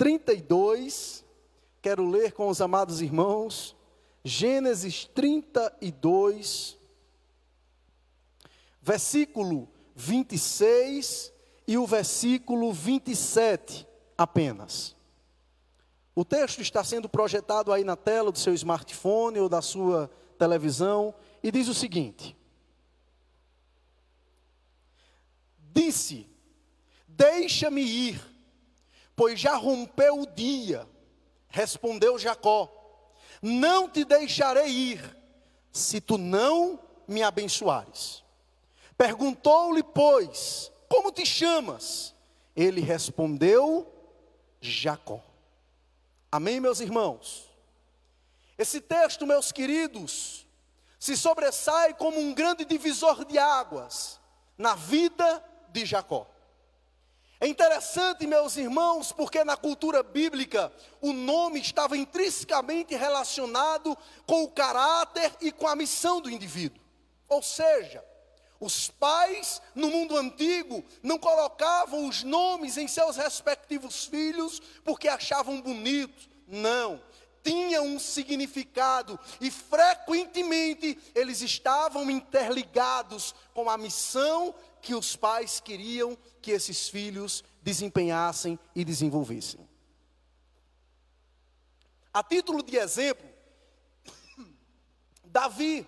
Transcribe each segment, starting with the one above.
32, quero ler com os amados irmãos, Gênesis 32, versículo 26 e o versículo 27 apenas. O texto está sendo projetado aí na tela do seu smartphone ou da sua televisão e diz o seguinte: disse, deixa-me ir, pois já rompeu o dia. Respondeu Jacó, não te deixarei ir, se tu não me abençoares. Perguntou-lhe, pois, como te chamas? Ele respondeu, Jacó. Amém, meus irmãos? Esse texto, meus queridos, se sobressai como um grande divisor de águas na vida de Jacó. É interessante, meus irmãos, porque na cultura bíblica o nome estava intrinsecamente relacionado com o caráter e com a missão do indivíduo. Ou seja, os pais no mundo antigo não colocavam os nomes em seus respectivos filhos porque achavam bonito. Não, tinha um significado e frequentemente eles estavam interligados com a missão que os pais queriam que esses filhos desempenhassem e desenvolvessem. A título de exemplo, Davi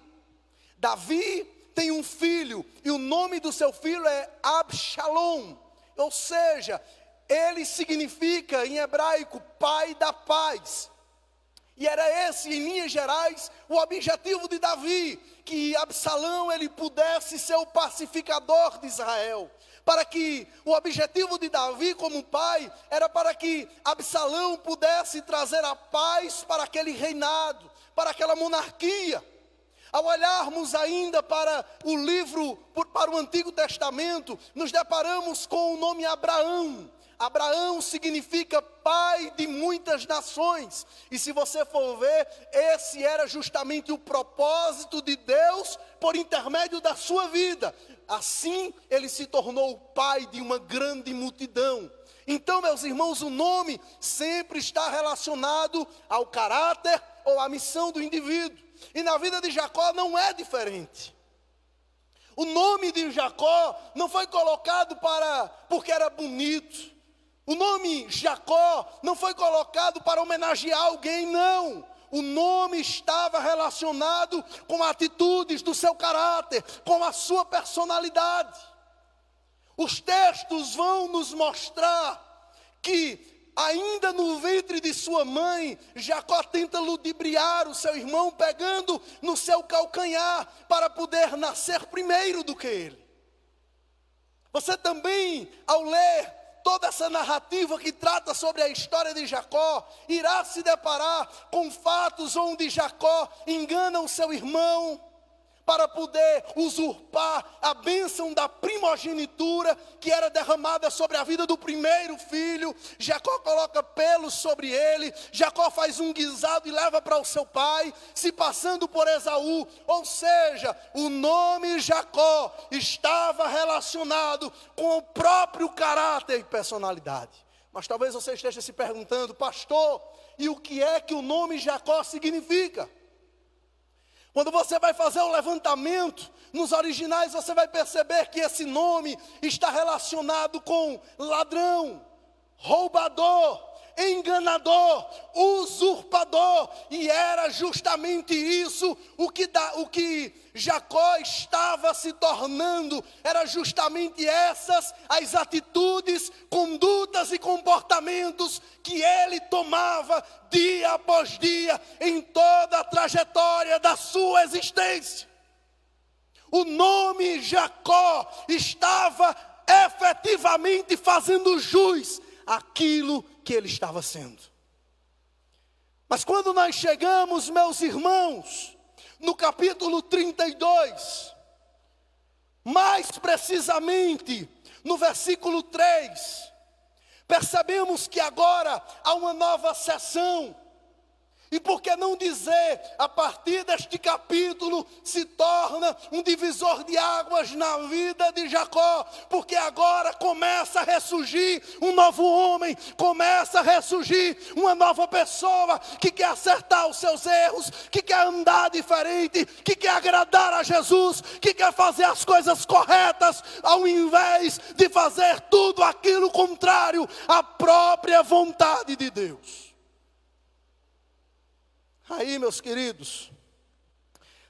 tem um filho e o nome do seu filho é Absalom, ou seja, ele significa em hebraico pai da paz. E era esse, em linhas gerais, o objetivo de Davi, que Absalão ele pudesse ser o pacificador de Israel. Para que o objetivo de Davi como pai, era para que Absalão pudesse trazer a paz para aquele reinado, para aquela monarquia. Ao olharmos ainda para o livro, para o Antigo Testamento, nos deparamos com o nome Abraão. Abraão significa pai de muitas nações. E se você for ver, esse era justamente o propósito de Deus por intermédio da sua vida. Assim, ele se tornou o pai de uma grande multidão. Então, meus irmãos, o nome sempre está relacionado ao caráter ou à missão do indivíduo. E na vida de Jacó não é diferente. O nome de Jacó não foi colocado porque era bonito. O nome Jacó não foi colocado para homenagear alguém, não. O nome estava relacionado com atitudes do seu caráter, com a sua personalidade. Os textos vão nos mostrar que, ainda no ventre de sua mãe, Jacó tenta ludibriar o seu irmão, pegando no seu calcanhar, para poder nascer primeiro do que ele. Você também, ao ler toda essa narrativa que trata sobre a história de Jacó, irá se deparar com fatos onde Jacó engana o seu irmão para poder usurpar a bênção da primogenitura que era derramada sobre a vida do primeiro filho. Jacó coloca pelos sobre ele, Jacó faz um guisado e leva para o seu pai, se passando por Esaú. Ou seja, o nome Jacó estava relacionado com o próprio caráter e personalidade. Mas talvez você esteja se perguntando, pastor, e o que é que o nome Jacó significa? Quando você vai fazer o levantamento, nos originais você vai perceber que esse nome está relacionado com ladrão, roubador, enganador, usurpador. E era justamente isso o que Jacó estava se tornando. Era justamente essas as atitudes, condutas e comportamentos que ele tomava dia após dia em toda a trajetória da sua existência. O nome Jacó estava efetivamente fazendo jus àquilo que ele estava sendo. Mas quando nós chegamos, meus irmãos, no capítulo 32, mais precisamente no versículo 3, percebemos que agora há uma nova sessão. E por que não dizer, a partir deste capítulo, se torna um divisor de águas na vida de Jacó, porque agora começa a ressurgir um novo homem, começa a ressurgir uma nova pessoa, que quer acertar os seus erros, que quer andar diferente, que quer agradar a Jesus, que quer fazer as coisas corretas, ao invés de fazer tudo aquilo contrário à própria vontade de Deus. Aí, meus queridos,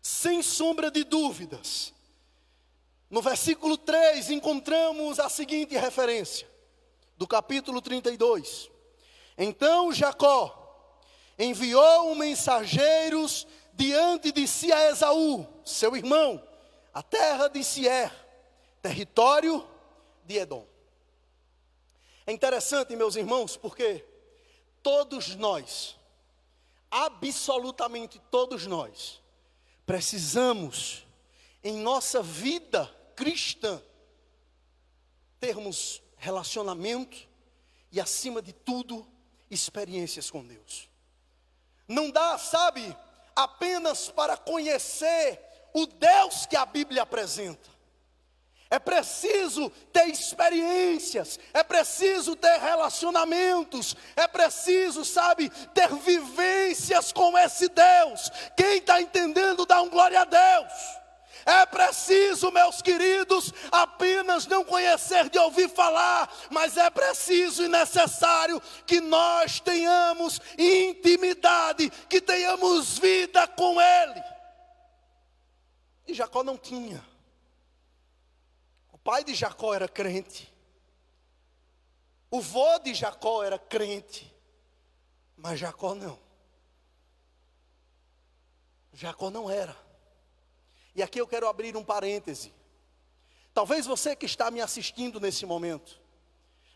sem sombra de dúvidas, no versículo 3 encontramos a seguinte referência, do capítulo 32. Então Jacó enviou mensageiros diante de si a Esaú, seu irmão, a terra de Seir, território de Edom. É interessante, meus irmãos, porque todos nós, absolutamente todos nós, precisamos, em nossa vida cristã, termos relacionamento e, acima de tudo, experiências com Deus. Não dá, sabe, apenas para conhecer o Deus que a Bíblia apresenta. É preciso ter experiências, é preciso ter relacionamentos, é preciso, sabe, ter vivências com esse Deus. Quem está entendendo, dá um glória a Deus. É preciso, meus queridos, apenas não conhecer de ouvir falar, mas é preciso e necessário que nós tenhamos intimidade, que tenhamos vida com Ele. E Jacó não tinha. O pai de Jacó era crente, o vô de Jacó era crente, mas Jacó não. Jacó não era. E aqui eu quero abrir um parêntese. Talvez você que está me assistindo nesse momento,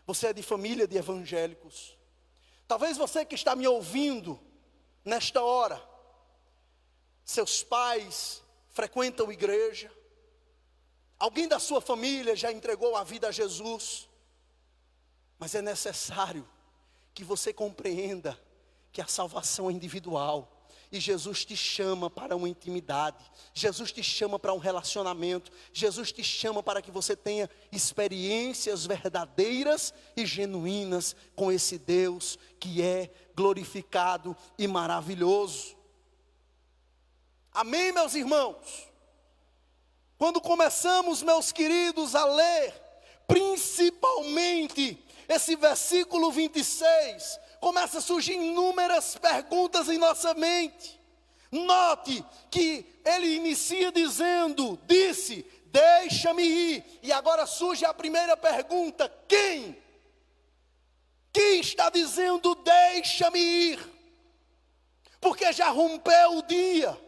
você é de família de evangélicos. Talvez você que está me ouvindo nesta hora, seus pais frequentam igreja. Alguém da sua família já entregou a vida a Jesus. Mas é necessário que você compreenda que a salvação é individual. E Jesus te chama para uma intimidade. Jesus te chama para um relacionamento. Jesus te chama para que você tenha experiências verdadeiras e genuínas com esse Deus que é glorificado e maravilhoso. Amém, meus irmãos? Quando começamos, meus queridos, a ler, principalmente esse versículo 26, começa a surgir inúmeras perguntas em nossa mente. Note que ele inicia dizendo, disse, deixa-me ir. E agora surge a primeira pergunta, quem? Quem está dizendo, deixa-me ir? Porque já rompeu o dia.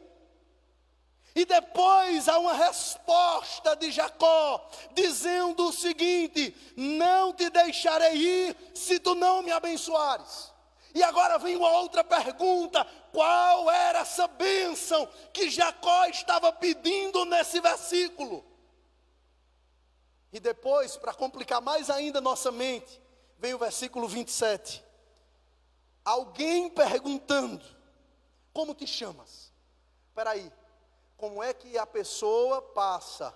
E depois há uma resposta de Jacó, dizendo o seguinte, não te deixarei ir se tu não me abençoares. E agora vem uma outra pergunta, qual era essa bênção que Jacó estava pedindo nesse versículo? E depois, para complicar mais ainda nossa mente, vem o versículo 27. Alguém perguntando, como te chamas? Espera aí. Como é que a pessoa passa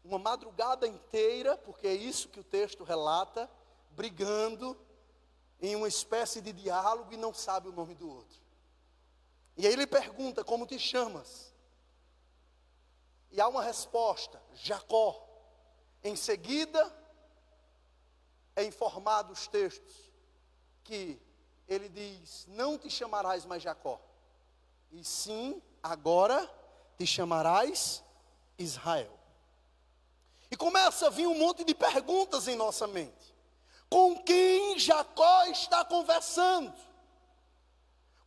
uma madrugada inteira, porque é isso que o texto relata, brigando em uma espécie de diálogo e não sabe o nome do outro? E aí ele pergunta, como te chamas? E há uma resposta, Jacó. Em seguida, é informado os textos, que ele diz, não te chamarás mais Jacó, e sim, agora te chamarás Israel. E começa a vir um monte de perguntas em nossa mente. Com quem Jacó está conversando?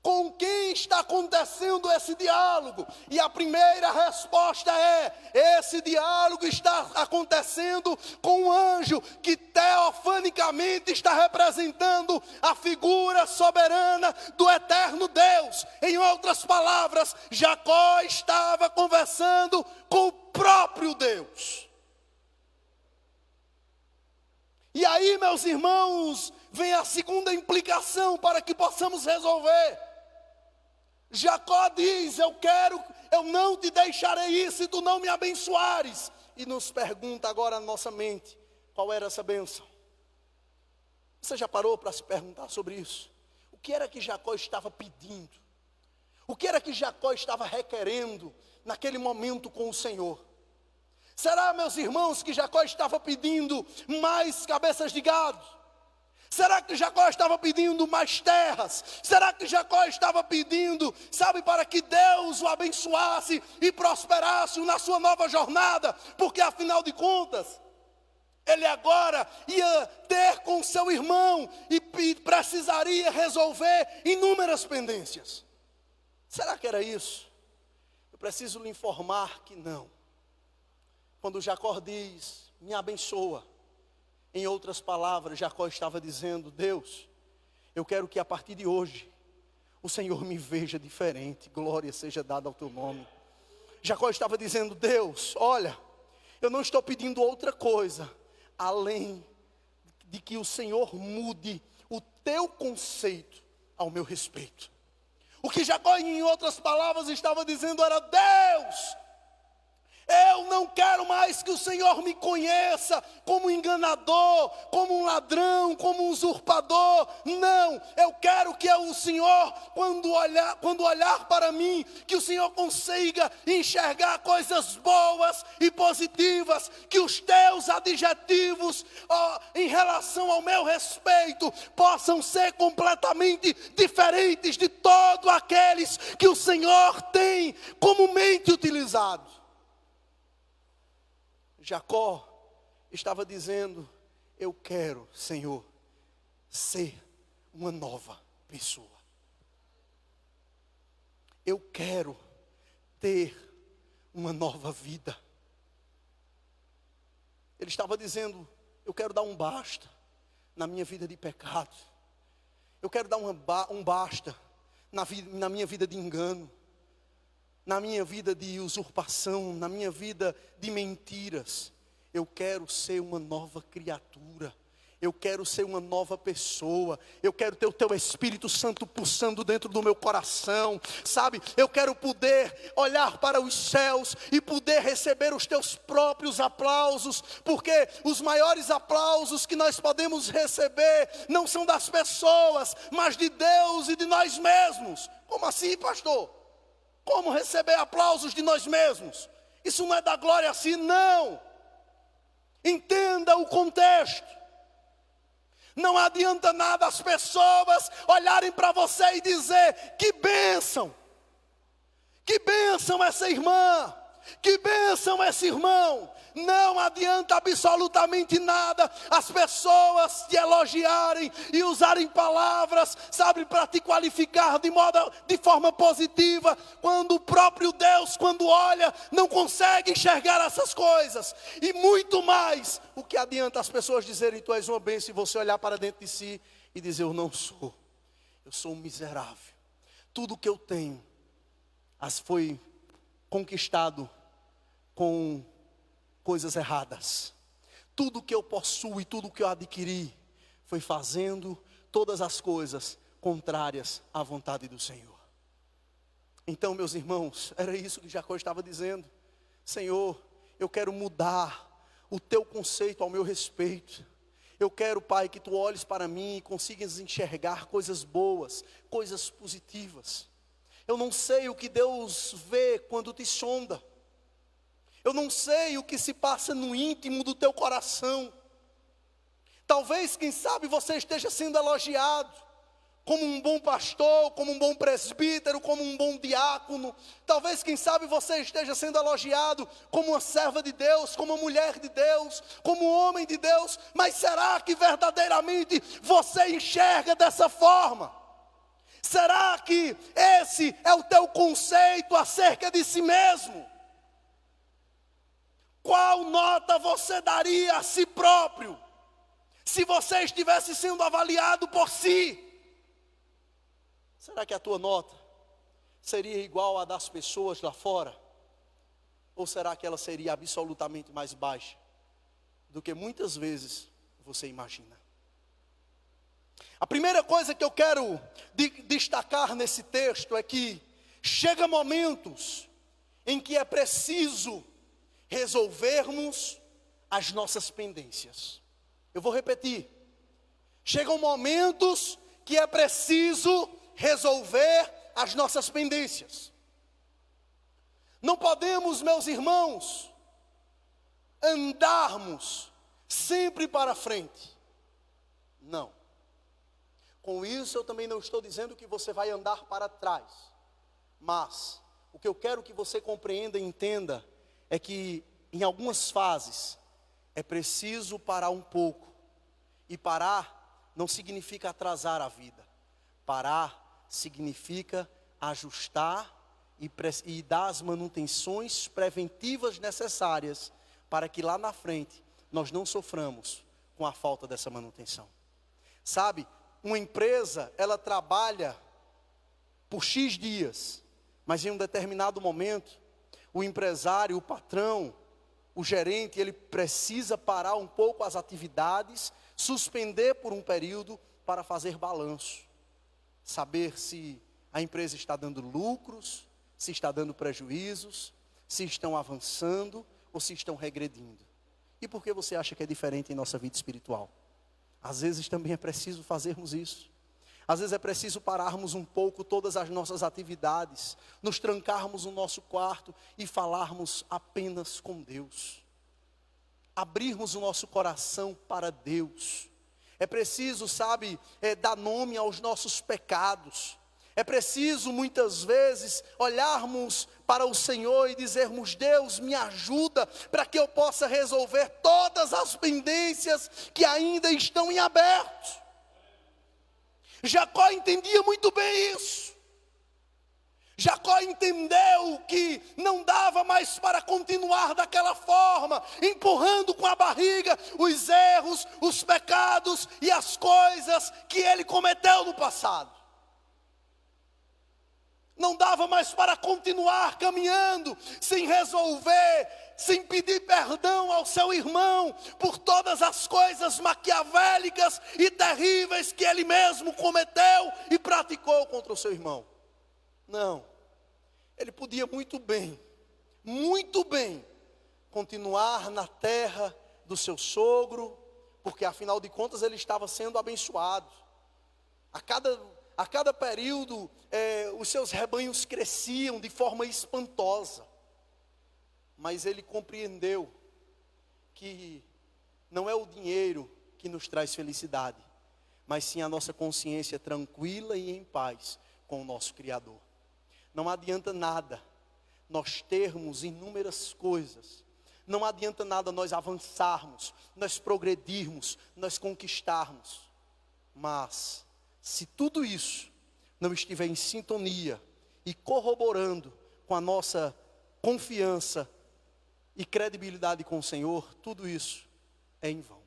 Com quem está acontecendo esse diálogo? E a primeira resposta é, esse diálogo está acontecendo com um anjo que teofanicamente está representando a figura soberana do eterno Deus. Em outras palavras, Jacó estava conversando com o próprio Deus. E aí, meus irmãos, vem a segunda implicação para que possamos resolver. Jacó diz: eu não te deixarei ir se tu não me abençoares. E nos pergunta agora a nossa mente, qual era essa bênção? Você já parou para se perguntar sobre isso? O que era que Jacó estava pedindo? O que era que Jacó estava requerendo naquele momento com o Senhor? Será, meus irmãos, que Jacó estava pedindo mais cabeças de gado? Será que Jacó estava pedindo mais terras? Será que Jacó estava pedindo, sabe, para que Deus o abençoasse e prosperasse na sua nova jornada? Porque afinal de contas, ele agora ia ter com seu irmão e precisaria resolver inúmeras pendências. Será que era isso? Eu preciso lhe informar que não. Quando Jacó diz, me abençoa, em outras palavras, Jacó estava dizendo: Deus, eu quero que a partir de hoje, o Senhor me veja diferente, glória seja dada ao teu nome. Jacó estava dizendo: Deus, olha, eu não estou pedindo outra coisa, além de que o Senhor mude o teu conceito ao meu respeito. O que Jacó, em outras palavras, estava dizendo era: Deus, eu não quero mais que o Senhor me conheça como um enganador, como um ladrão, como um usurpador. Não, eu quero que o Senhor, quando olhar para mim, que o Senhor consiga enxergar coisas boas e positivas, que os teus adjetivos em relação ao meu respeito possam ser completamente diferentes de todos aqueles que o Senhor tem comumente utilizado. Jacó estava dizendo: eu quero, Senhor, ser uma nova pessoa. Eu quero ter uma nova vida. Ele estava dizendo: eu quero dar um basta na minha vida de pecado. Eu quero dar um basta na minha vida de engano, na minha vida de usurpação, na minha vida de mentiras. Eu quero ser uma nova criatura. Eu quero ser uma nova pessoa. Eu quero ter o teu Espírito Santo pulsando dentro do meu coração, sabe? Eu quero poder olhar para os céus e poder receber os teus próprios aplausos, porque os maiores aplausos que nós podemos receber não são das pessoas, mas de Deus e de nós mesmos. Como assim, pastor? Como receber aplausos de nós mesmos? Isso não é dar glória a si, não. Entenda o contexto. Não adianta nada as pessoas olharem para você e dizer: que bênção essa irmã, que bênção esse irmão. Não adianta absolutamente nada as pessoas te elogiarem e usarem palavras, sabe, para te qualificar de forma positiva, quando o próprio Deus, quando olha, não consegue enxergar essas coisas. E muito mais, o que adianta as pessoas dizerem: tu és uma bênção, e você olhar para dentro de si e dizer: eu não sou, eu sou um miserável. Tudo que eu tenho foi conquistado com coisas erradas. Tudo que eu possuo e tudo que eu adquiri foi fazendo todas as coisas contrárias à vontade do Senhor. Então, meus irmãos, era isso que Jacó estava dizendo: Senhor, eu quero mudar o teu conceito ao meu respeito. Eu quero, Pai, que tu olhes para mim e consigas enxergar coisas boas, coisas positivas. Eu não sei o que Deus vê quando te sonda. Eu não sei o que se passa no íntimo do teu coração. Talvez, quem sabe, você esteja sendo elogiado como um bom pastor, como um bom presbítero, como um bom diácono. Talvez, quem sabe, você esteja sendo elogiado como uma serva de Deus, como uma mulher de Deus, como um homem de Deus. Mas será que verdadeiramente você enxerga dessa forma? Será que esse é o teu conceito acerca de si mesmo? Qual nota você daria a si próprio, se você estivesse sendo avaliado por si? Será que a tua nota seria igual à das pessoas lá fora? Ou será que ela seria absolutamente mais baixa do que muitas vezes você imagina. A primeira coisa que eu quero destacar nesse texto é que chega momentos em que é preciso resolvermos as nossas pendências. Eu vou repetir. Chegam momentos que é preciso resolver as nossas pendências. Não podemos, meus irmãos, andarmos sempre para frente. Não. Com isso eu também não estou dizendo que você vai andar para trás. Mas o que eu quero que você compreenda e entenda é que em algumas fases é preciso parar um pouco. E parar não significa atrasar a vida. Parar significa ajustar e dar as manutenções preventivas necessárias para que lá na frente nós não soframos com a falta dessa manutenção. Sabe, uma empresa, ela trabalha por X dias, mas em um determinado momento, o empresário, o patrão, o gerente, ele precisa parar um pouco as atividades, suspender por um período para fazer balanço. Saber se a empresa está dando lucros, se está dando prejuízos, se estão avançando ou se estão regredindo. E por que você acha que é diferente em nossa vida espiritual? Às vezes também é preciso fazermos isso. Às vezes é preciso pararmos um pouco todas as nossas atividades, nos trancarmos no nosso quarto e falarmos apenas com Deus. Abrirmos o nosso coração para Deus. É preciso, sabe, dar nome aos nossos pecados. É preciso muitas vezes olharmos para o Senhor e dizermos: Deus, me ajuda para que eu possa resolver todas as pendências que ainda estão em aberto. Jacó entendia muito bem isso. Jacó entendeu que não dava mais para continuar daquela forma, empurrando com a barriga os erros, os pecados e as coisas que ele cometeu no passado. Não dava mais para continuar caminhando sem resolver, sem pedir perdão ao seu irmão por todas as coisas maquiavélicas e terríveis que ele mesmo cometeu e praticou contra o seu irmão. Não, ele podia muito bem, continuar na terra do seu sogro, porque afinal de contas ele estava sendo abençoado. A cada período, os seus rebanhos cresciam de forma espantosa. Mas ele compreendeu que não é o dinheiro que nos traz felicidade, mas sim a nossa consciência tranquila e em paz com o nosso Criador. Não adianta nada nós termos inúmeras coisas. Não adianta nada nós avançarmos, nós progredirmos, nós conquistarmos. Mas se tudo isso não estiver em sintonia e corroborando com a nossa confiança e credibilidade com o Senhor, tudo isso é em vão.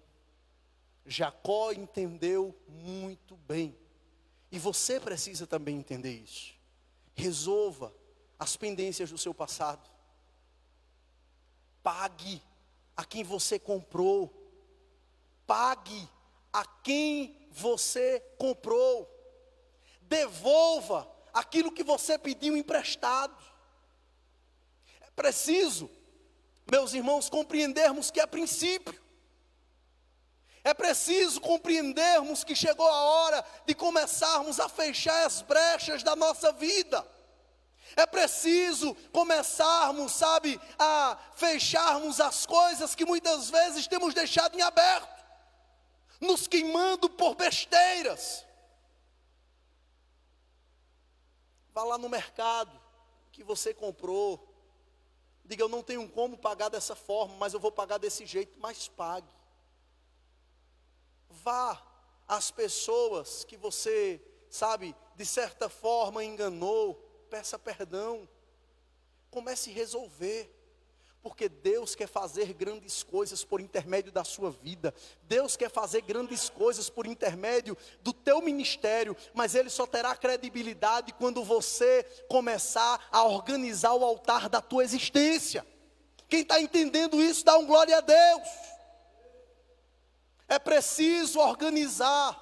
Jacó entendeu muito bem. E você precisa também entender isso. Resolva as pendências do seu passado. Pague a quem você comprou. Pague a quem você comprou. Devolva aquilo que você pediu emprestado. É preciso, meus irmãos, compreendermos que é princípio. É preciso compreendermos que chegou a hora de começarmos a fechar as brechas da nossa vida. É preciso começarmos, sabe, a fecharmos as coisas que muitas vezes temos deixado em aberto, nos queimando por besteiras. Vá lá no mercado que você comprou, diga: eu não tenho como pagar dessa forma, mas eu vou pagar desse jeito. Mas pague. Vá às pessoas que você, sabe, de certa forma enganou, peça perdão. Comece a resolver. Porque Deus quer fazer grandes coisas por intermédio da sua vida. Deus quer fazer grandes coisas por intermédio do teu ministério. Mas Ele só terá credibilidade quando você começar a organizar o altar da tua existência. Quem está entendendo isso, dá um glória a Deus. É preciso organizar.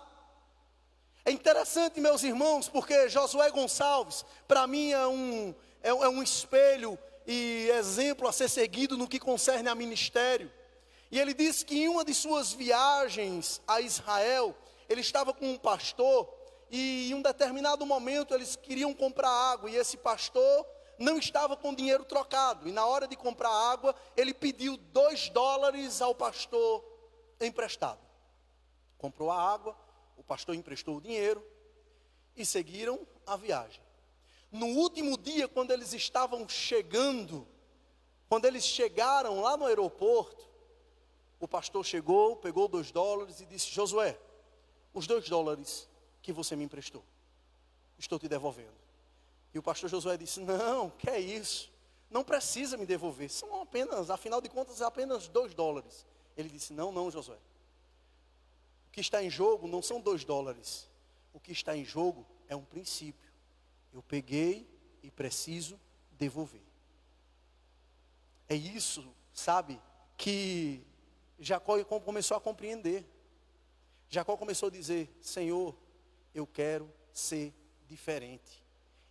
É interessante, meus irmãos, porque Josué Gonçalves, para mim é um espelho e exemplo a ser seguido no que concerne a ministério. E ele disse que em uma de suas viagens a Israel, ele estava com um pastor e em um determinado momento eles queriam comprar água e esse pastor não estava com dinheiro trocado. E na hora de comprar água, ele pediu $2 ao pastor emprestado. Comprou a água, o pastor emprestou o dinheiro e seguiram a viagem. No último dia, quando eles estavam chegando, quando eles chegaram lá no aeroporto, o pastor chegou, pegou $2 e disse: Josué, os $2 que você me emprestou, estou te devolvendo. E o pastor Josué disse: não, que é isso? Não precisa me devolver, são apenas, afinal de contas, apenas $2. Ele disse: não, Josué. O que está em jogo não são $2. O que está em jogo é um princípio. Eu peguei e preciso devolver. É isso, sabe, que Jacó começou a compreender. Jacó começou a dizer: Senhor, eu quero ser diferente.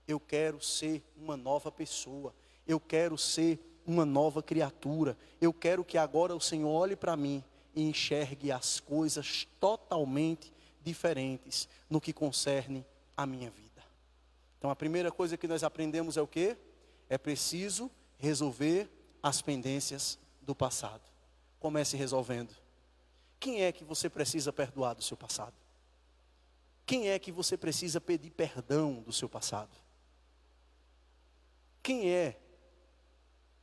Eu quero ser uma nova pessoa. Eu quero ser uma nova criatura. Eu quero que agora o Senhor olhe para mim e enxergue as coisas totalmente diferentes no que concerne a minha vida. Então a primeira coisa que nós aprendemos é o quê? É preciso resolver as pendências do passado. Comece resolvendo. Quem é que você precisa perdoar do seu passado? Quem é que você precisa pedir perdão do seu passado? Quem é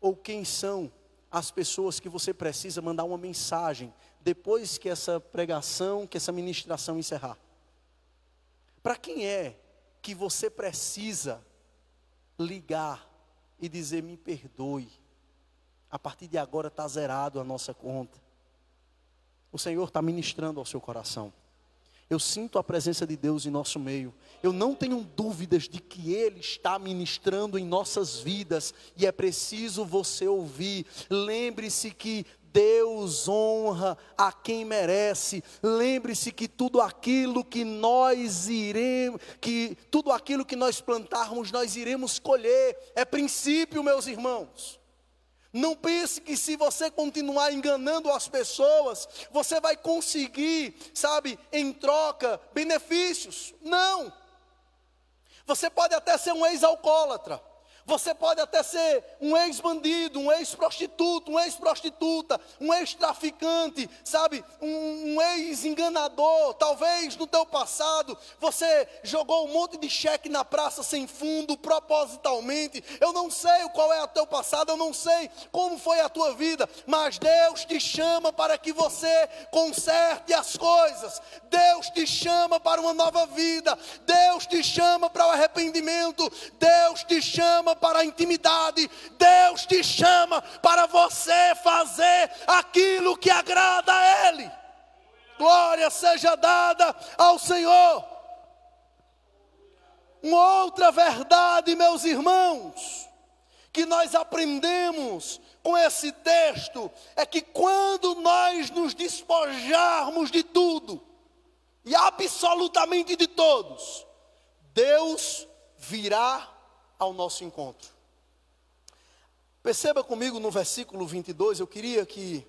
ou quem são as pessoas que você precisa mandar uma mensagem depois que essa pregação, que essa ministração encerrar? Para quem é que você precisa ligar e dizer: me perdoe, a partir de agora está zerado a nossa conta? O Senhor está ministrando ao seu coração. Eu sinto a presença de Deus em nosso meio. Eu não tenho dúvidas de que Ele está ministrando em nossas vidas. E é preciso você ouvir. Lembre-se que Deus honra a quem merece. Lembre-se que tudo aquilo que nós plantarmos, nós iremos colher. É princípio, meus irmãos. Não pense que se você continuar enganando as pessoas, você vai conseguir, sabe, em troca, benefícios. Não. Você pode até ser um ex-alcoólatra. Você pode até ser um ex-bandido, um ex-prostituto, uma ex-prostituta, um ex-traficante, sabe, um ex-enganador. Talvez no teu passado você jogou um monte de cheque na praça sem fundo, propositalmente. Eu não sei qual é o teu passado, eu não sei como foi a tua vida, mas Deus te chama para que você conserte as coisas. Deus te chama para uma nova vida. Deus te chama para o arrependimento. Deus te chama para a intimidade. Deus te chama para você fazer aquilo que agrada a Ele. Glória seja dada ao Senhor. Uma outra verdade, meus irmãos, que nós aprendemos com esse texto, é que quando nós nos despojarmos de tudo, e absolutamente de todos, Deus virá ao nosso encontro. Perceba comigo no versículo 22, eu queria que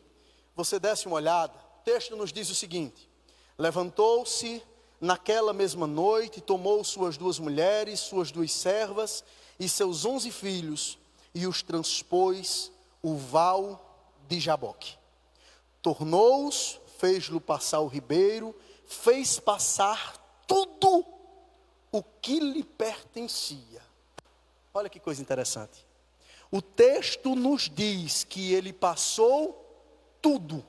você desse uma olhada. O texto nos diz o seguinte: levantou-se naquela mesma noite, tomou suas 2 mulheres, suas 2 servas e seus 11 filhos, e os transpôs o val de Jaboque. Tornou-os, fez-lo passar o ribeiro, fez passar tudo o que lhe pertencia. Olha que coisa interessante. O texto nos diz que ele passou tudo: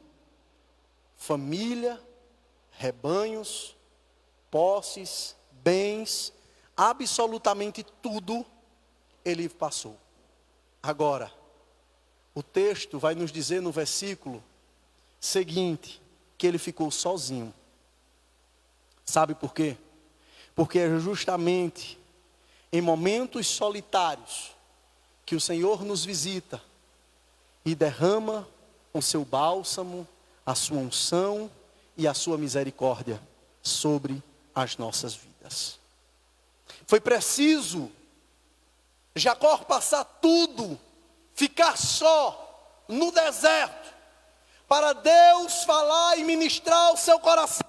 família, rebanhos, posses, bens, absolutamente tudo ele passou. Agora, o texto vai nos dizer no versículo seguinte que ele ficou sozinho. Sabe por quê? Porque é justamente em momentos solitários que o Senhor nos visita e derrama o seu bálsamo, a sua unção e a sua misericórdia sobre as nossas vidas. Foi preciso Jacó passar tudo, ficar só no deserto, para Deus falar e ministrar o seu coração.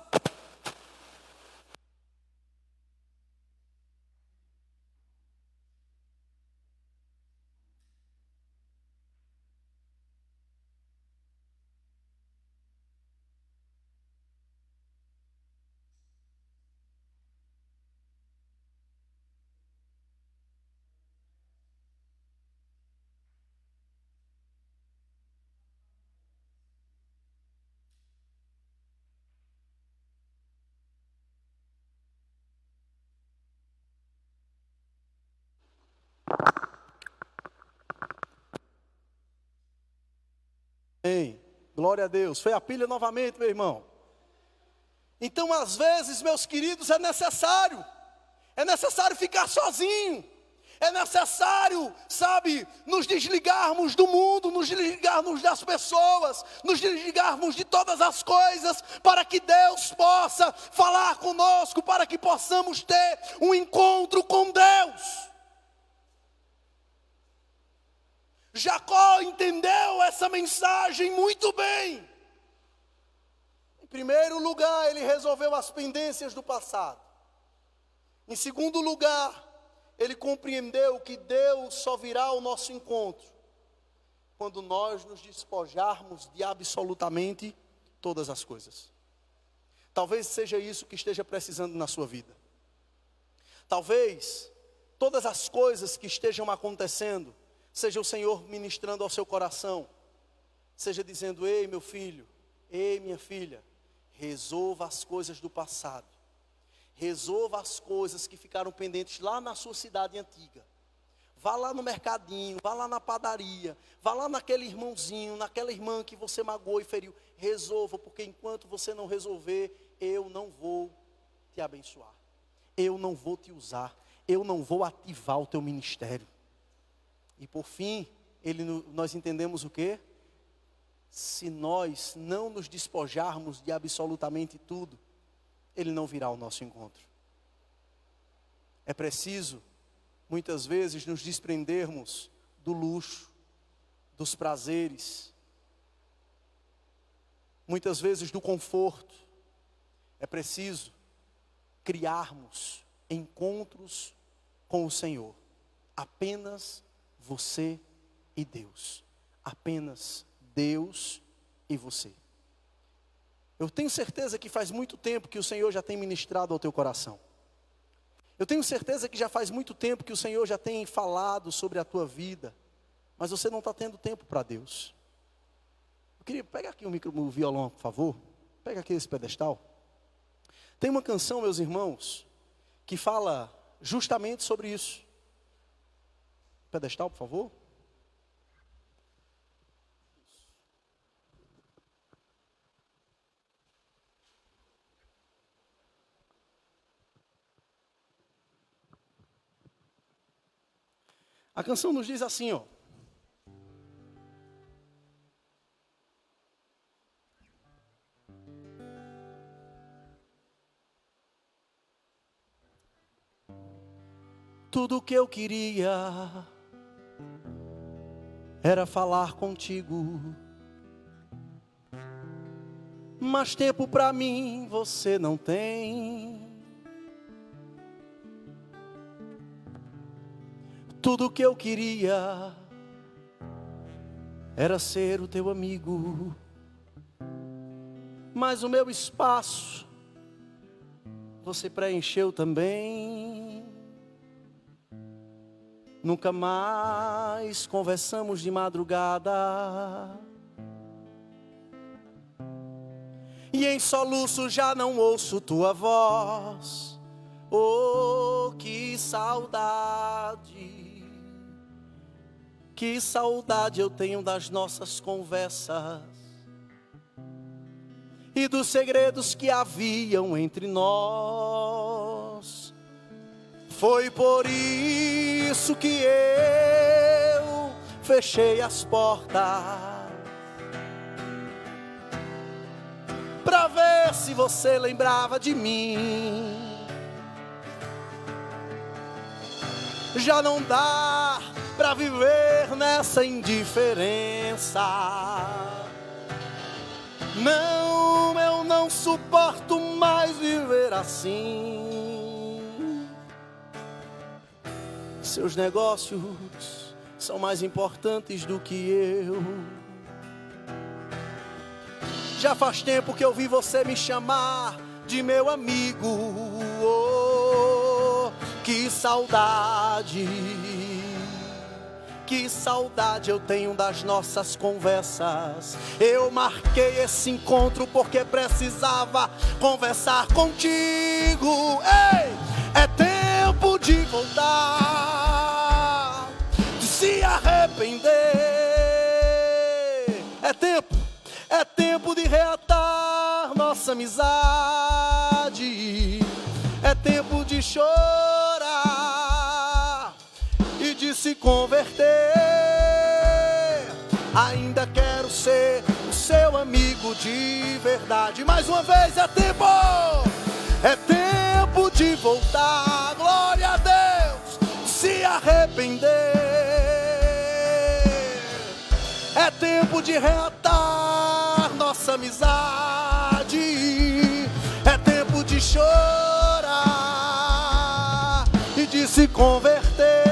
Amém. Glória a Deus. Foi a pilha novamente, meu irmão. Então, às vezes, meus queridos, é necessário ficar sozinho. É necessário, sabe, nos desligarmos do mundo, nos desligarmos das pessoas, nos desligarmos de todas as coisas, para que Deus possa falar conosco, para que possamos ter um encontro com Deus. Jacó entendeu essa mensagem muito bem. Em primeiro lugar, ele resolveu as pendências do passado. Em segundo lugar, ele compreendeu que Deus só virá ao nosso encontro quando nós nos despojarmos de absolutamente todas as coisas. Talvez seja isso que esteja precisando na sua vida. Talvez todas as coisas que estejam acontecendo, seja o Senhor ministrando ao seu coração, seja dizendo: ei meu filho, ei minha filha, resolva as coisas do passado. Resolva as coisas que ficaram pendentes lá na sua cidade antiga. Vá lá no mercadinho, vá lá na padaria, vá lá naquele irmãozinho, naquela irmã que você magoou e feriu. Resolva, porque enquanto você não resolver, eu não vou te abençoar. Eu não vou te usar. Eu não vou ativar o teu ministério. E por fim, nós entendemos o quê? Se nós não nos despojarmos de absolutamente tudo, Ele não virá ao nosso encontro. É preciso, muitas vezes, nos desprendermos do luxo, dos prazeres, muitas vezes do conforto. É preciso criarmos encontros com o Senhor. Apenas você e Deus. Apenas Deus e você. Eu tenho certeza que faz muito tempo que o Senhor já tem ministrado ao teu coração. Eu tenho certeza que já faz muito tempo que o Senhor já tem falado sobre a tua vida. Mas você não está tendo tempo para Deus. Eu queria, pega aqui o violão, por favor. Pega aqui esse pedestal. Tem uma canção, meus irmãos, que fala justamente sobre isso. Pedestal, por favor. A canção nos diz assim, ó. Tudo que eu queria era falar contigo, mas tempo pra mim você não tem. Tudo que eu queria era ser o teu amigo, mas o meu espaço você preencheu também. Nunca mais conversamos de madrugada, e em soluço já não ouço tua voz. Oh, que saudade eu tenho das nossas conversas e dos segredos que haviam entre nós. Foi por isso que eu fechei as portas pra ver ver se você lembrava de mim. Já não dá pra viver nessa indiferença. Não, eu não suporto mais viver assim. Seus negócios são mais importantes do que eu. Já faz tempo que eu vi você me chamar de meu amigo. Oh, que saudade eu tenho das nossas conversas. Eu marquei esse encontro porque precisava conversar contigo. Ei, é tempo de voltar, de se arrepender. É tempo de reatar nossa amizade. É tempo de chorar e de se converter. Ainda quero ser o seu amigo de verdade. Mais uma vez, é tempo de voltar. Glória a Deus, se arrepender. É tempo de reatar nossa amizade. É tempo de chorar e de se converter.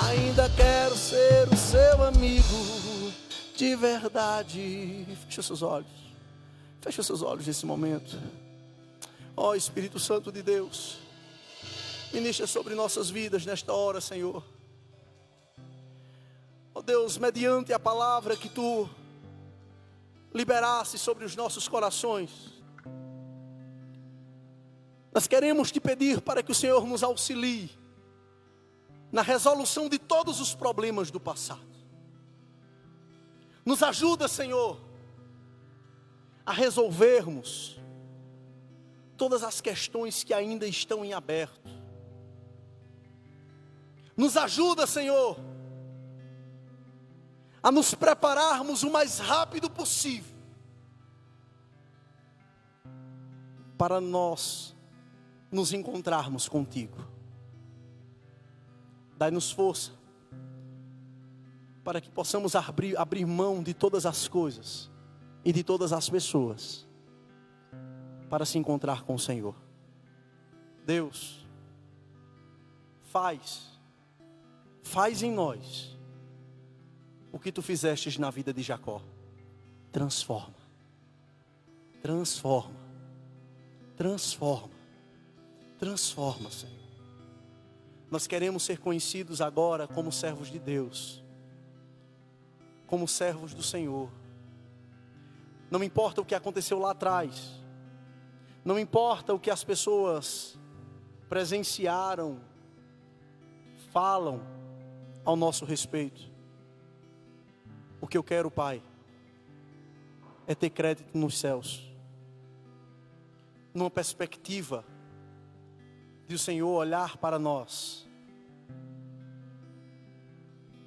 Ainda quero ser o seu amigo de verdade. Feche seus olhos. Feche seus olhos nesse momento. Ó Espírito Santo de Deus, ministra sobre nossas vidas nesta hora, Senhor. Ó Deus, mediante a palavra que Tu liberasse sobre os nossos corações, nós queremos Te pedir para que o Senhor nos auxilie na resolução de todos os problemas do passado. Nos ajuda, Senhor, a resolvermos todas as questões que ainda estão em aberto. Nos ajuda, Senhor, a nos prepararmos o mais rápido possível para nós nos encontrarmos contigo. Dai-nos força para que possamos abrir mão de todas as coisas e de todas as pessoas para se encontrar com o Senhor. Deus, faz em nós o que Tu fizestes na vida de Jacó. Transforma, Senhor. Nós queremos ser conhecidos agora como servos de Deus, como servos do Senhor. Não importa o que aconteceu lá atrás, não importa o que as pessoas presenciaram, falam ao nosso respeito. O que eu quero, Pai, é ter crédito nos céus, numa perspectiva de o Senhor olhar para nós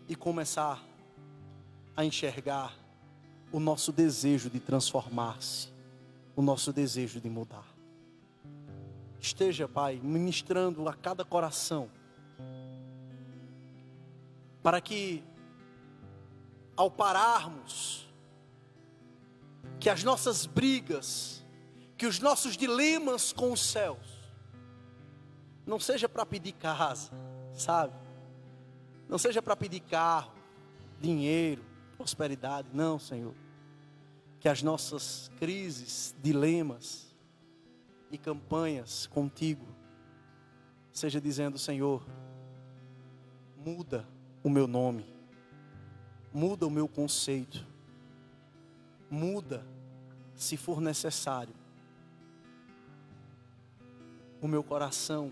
e começar a enxergar o nosso desejo de transformar-se, o nosso desejo de mudar. Esteja, Pai, ministrando a cada coração, para que, ao pararmos, que as nossas brigas, que os nossos dilemas com os céus, não seja para pedir casa, sabe? Não seja para pedir carro, dinheiro, prosperidade. Não, Senhor. Que as nossas crises, dilemas e campanhas contigo seja dizendo: Senhor, muda o meu nome, muda o meu conceito, muda, se for necessário, o meu coração,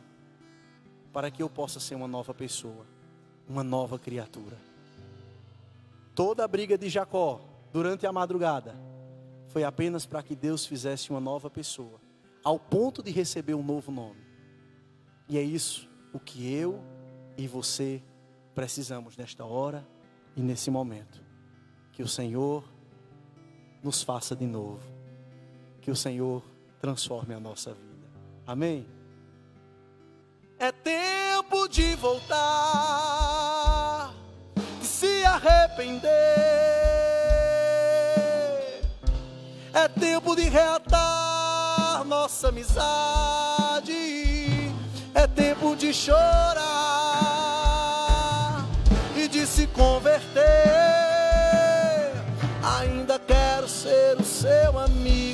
para que eu possa ser uma nova pessoa, uma nova criatura. Toda a briga de Jacó durante a madrugada foi apenas para que Deus fizesse uma nova pessoa, ao ponto de receber um novo nome. E é isso o que eu e você precisamos nesta hora e nesse momento. Que o Senhor nos faça de novo. que o Senhor transforme a nossa vida. Amém? É tempo de voltar, de se arrepender. É tempo de reatar nossa amizade. É tempo de chorar e de se converter. Ainda quero ser o seu amigo.